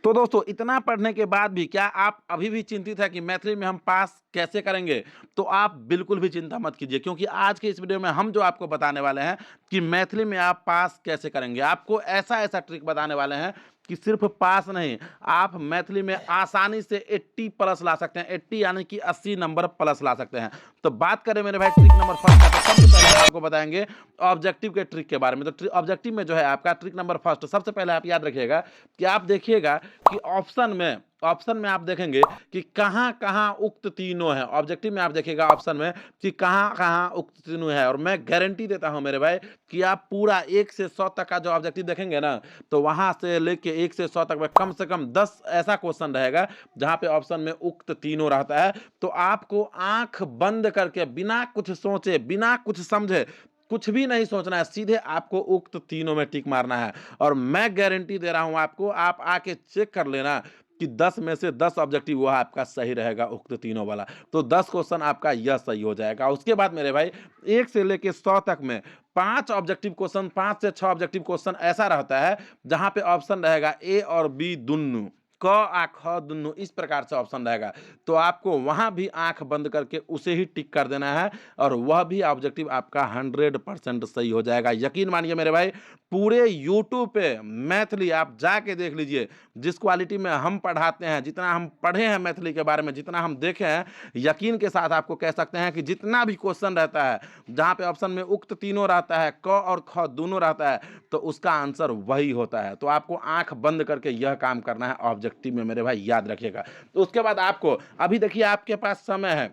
तो दोस्तों इतना पढ़ने के बाद भी क्या आप अभी भी चिंतित है कि मैथिली में हम पास कैसे करेंगे? तो आप बिल्कुल भी चिंता मत कीजिए क्योंकि आज के इस वीडियो में हम जो आपको बताने वाले हैं कि मैथिली में आप पास कैसे करेंगे। आपको ऐसा-ऐसा ट्रिक बताने वाले हैं कि सिर्फ़ पास नहीं, आप मैथिली में आसानी से 80 प्लस ला सकते हैं। 80 यानी कि 80 नंबर प्लस ला सकते हैं। तो बात करें मेरे भाई ट्रिक नंबर फर्स्ट का, तो सबसे पहले हम आपको बताएँगे ऑब्जेक्टिव के ट्रिक के बारे में। तो ऑब्जेक्टिव में जो है आपका ट्रिक नंबर फर्स्ट, सबसे पहले आप याद रखिएगा कि आप देखिएगा कि ऑप्शन में आप देखेंगे कि कहाँ-कहाँ उक्त तीनों हैं। ऑब्जेक्टिव में आप देखिएगा ऑप्शन में कि कहाँ-कहाँ उक्त तीनों है, और मैं गारंटी देता हूँ मेरे भाई कि आप पूरा 1 से 100 तक का जो ऑब्जेक्टिव देखेंगे ना, तो वहाँ से लेके 1 से 100 तक में कम से कम 10 ऐसा क्वेश्चन रहेगा जहाँ पे ऑप्शन में उक्त तीनों रहता है। तो आपको आँख बंद करके बिना कुछ सोचे, बिना कुछ समझे, कुछ भी नहीं सोचना है, सीधे आपको उक्त तीनों में टिक मारना है। और मैं गारंटी दे रहा हूँ आपको, आप आके चेक कर लेना कि 10 में से 10 ऑब्जेक्टिव वो आपका सही रहेगा उक्त तीनों वाला। तो 10 क्वेश्चन आपका यह सही हो जाएगा। उसके बाद मेरे भाई 1 से लेके 100 तक में 5 ऑब्जेक्टिव क्वेश्चन, 5 से 6 ऑब्जेक्टिव क्वेश्चन ऐसा रहता है जहाँ पे ऑप्शन रहेगा ए और बी दुन्नु, क आ ख दुन्नु, इस प्रकार से ऑप्शन रहेगा। तो आपको वहाँ भी आँख बंद करके उसे ही टिक कर देना है और वह भी ऑब्जेक्टिव आपका 100% सही हो जाएगा। यकीन मानिए मेरे भाई, पूरे यूट्यूब पे मैथिली आप जाके देख लीजिए, जिस क्वालिटी में हम पढ़ाते हैं, जितना हम पढ़े हैं मैथिली के बारे में, जितना हम देखे हैं, यकीन के साथ आपको कह सकते हैं कि जितना भी क्वेश्चन रहता है, जहाँ पे ऑप्शन में उक्त तीनों रहता है, क और ख दोनों रहता है, तो उसका आंसर वही होता है। तो आपको आँख बंद करके यह काम करना है ऑब्जेक्टिव में मेरे भाई, याद रखिएगा। तो उसके बाद आपको अभी देखिए आपके पास समय है।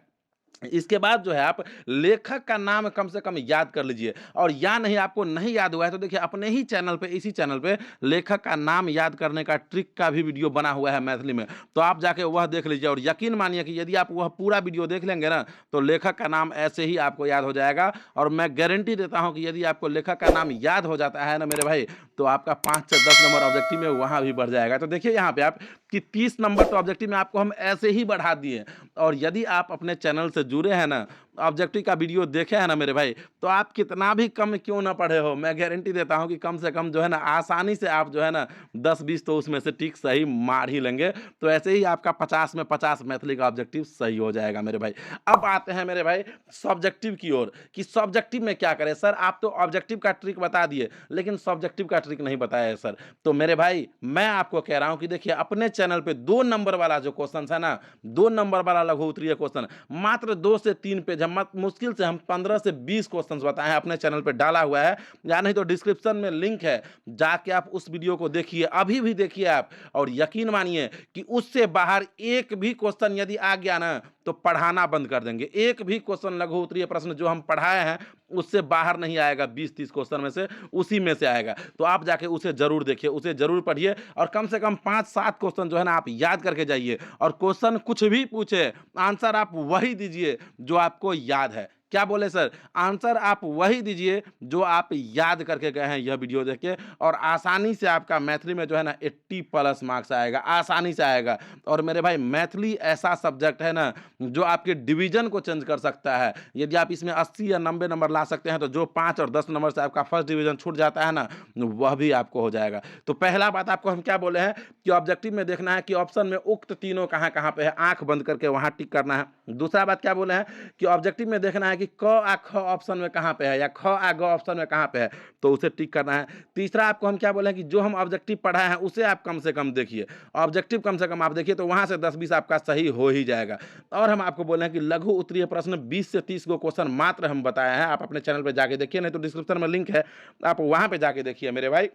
इसके बाद जो है आप लेखक का नाम कम से कम याद कर लीजिए, और या नहीं आपको नहीं याद हुआ है तो देखिए अपने ही चैनल पे, इसी चैनल पे लेखक का नाम याद करने का ट्रिक का भी वीडियो बना हुआ है मैथिली में, तो आप जाके वह देख लीजिए। और यकीन मानिए कि यदि आप वह पूरा वीडियो देख लेंगे ना, तो लेखक का नाम ऐसे ही आपको याद हो जाएगा। और मैं गारंटी देता हूं कि यदि आपको लेखक का नाम याद हो जाता है ना मेरे भाई, तो आपका 5 से 10 नंबर ऑब्जेक्टिव में वहां भी बढ़ जाएगा। तो देखिए यहाँ पे आप कि 30 नंबर तो ऑब्जेक्टिव में आपको हम ऐसे ही बढ़ा दिए। और यदि आप अपने चैनल से जुड़े हैं ना, ऑब्जेक्टिव का वीडियो देखे हैं ना मेरे भाई, तो आप कितना भी कम क्यों ना पढ़े हो, मैं गारंटी देता हूं कि कम से कम जो है ना आसानी से आप जो है ना 10-20 तो उसमें से टिक सही मार ही लेंगे। तो ऐसे ही आपका 50 में 50 मैथिली का ऑब्जेक्टिव सही हो जाएगा मेरे भाई। अब आते हैं मेरे भाई सब्जेक्टिव की ओर कि सब्जेक्टिव में क्या करें। सर आप तो ऑब्जेक्टिव का ट्रिक बता दिए, लेकिन सब्जेक्टिव का ट्रिक नहीं बताया है सर। तो मेरे भाई मैं आपको कह रहा हूं कि देखिए अपने चैनल पे 2 नंबर वाला जो क्वेश्चन है ना, 2 नंबर वाला लघु उत्तरीय क्वेश्चन मात्र 2 से 3 पेज, हम मुश्किल से हम 15 से 20 क्वेश्चंस बताए हैं, अपने चैनल पे डाला हुआ है, या नहीं तो डिस्क्रिप्शन में लिंक है, जाके आप उस वीडियो को देखिए, अभी भी देखिए आप। और यकीन मानिए कि उससे बाहर एक भी क्वेश्चन यदि आ गया ना, तो पढ़ाना बंद कर देंगे। एक भी क्वेश्चन लघु उत्तरीय प्रश्न जो हम पढ़ाए हैं उससे बाहर नहीं आएगा, 20-30 क्वेश्चन में से उसी में से आएगा। तो आप जाके उसे जरूर देखिए, उसे जरूर पढ़िए, और कम से कम 5-7 क्वेश्चन जो है ना आप याद करके जाइए। और क्वेश्चन कुछ भी पूछे, आंसर आप वही दीजिए जो आपको याद है। क्या बोले सर? आंसर आप वही दीजिए जो आप याद करके गए हैं यह वीडियो देख के, और आसानी से आपका मैथिली में जो है ना 80 प्लस मार्क्स आएगा, आसानी से आएगा। और मेरे भाई मैथिली ऐसा सब्जेक्ट है ना जो आपके डिवीजन को चेंज कर सकता है। यदि आप इसमें 80 या 90 नंबर ला सकते हैं, तो जो 5 और 10 नंबर से आपका फर्स्ट डिवीजन छूट जाता है ना, वह भी आपको हो जाएगा। तो पहला बात आपको हम क्या बोले हैं कि ऑब्जेक्टिव में देखना है कि ऑप्शन में उक्त तीनों कहाँ-कहाँ पे है, आंख बंद करके वहां टिक करना है। दूसरा बात क्या बोले हैं कि ऑब्जेक्टिव में देखना है कि क आ ख ऑप्शन में कहाँ पे है, या ख आ ग ऑप्शन में कहाँ पे है, तो उसे टिक करना है। तीसरा आपको हम क्या बोले हैं कि जो हम ऑब्जेक्टिव पढ़ाए हैं उसे आप कम से कम देखिए, ऑब्जेक्टिव कम से कम आप देखिए, तो वहां से 10-20 आपका सही हो ही जाएगा। और हम आपको बोले हैं कि लघु उत्तरीय प्रश्न 20 से 30 गो क्वेश्चन मात्र हम बताए हैं, आप अपने चैनल पे जाके देखिए, नहीं तो डिस्क्रिप्शन में लिंक है, आप वहां पे जाके देखिए मेरे भाई।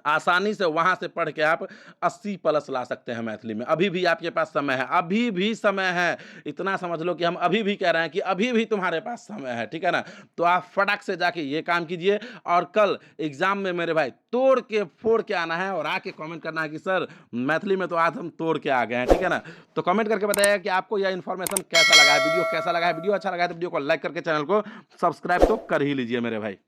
आसानी से वहां से पढ़ के आप 80 प्लस ला सकते हैं मैथिली में। अभी भी आपके पास समय है, अभी भी समय है। इतना समझ लो कि हम अभी भी कह रहे हैं कि अभी भी तुम्हारे पास समय है, ठीक है ना? तो आप फटाक से जाके ये काम कीजिए, और कल एग्जाम में मेरे भाई तोड़ के फोड़ के आना है, और आके कमेंट करना है कि सर मैथिली में तो आज हम तोड़ के आ गए हैं, ठीक है ना? तो कमेंट करके बताइएगा कि आपको यह इन्फॉर्मेशन कैसा लगा है, वीडियो कैसा लगा है। वीडियो अच्छा लगा है तो वीडियो को लाइक करके चैनल को सब्सक्राइब तो कर ही लीजिए मेरे भाई।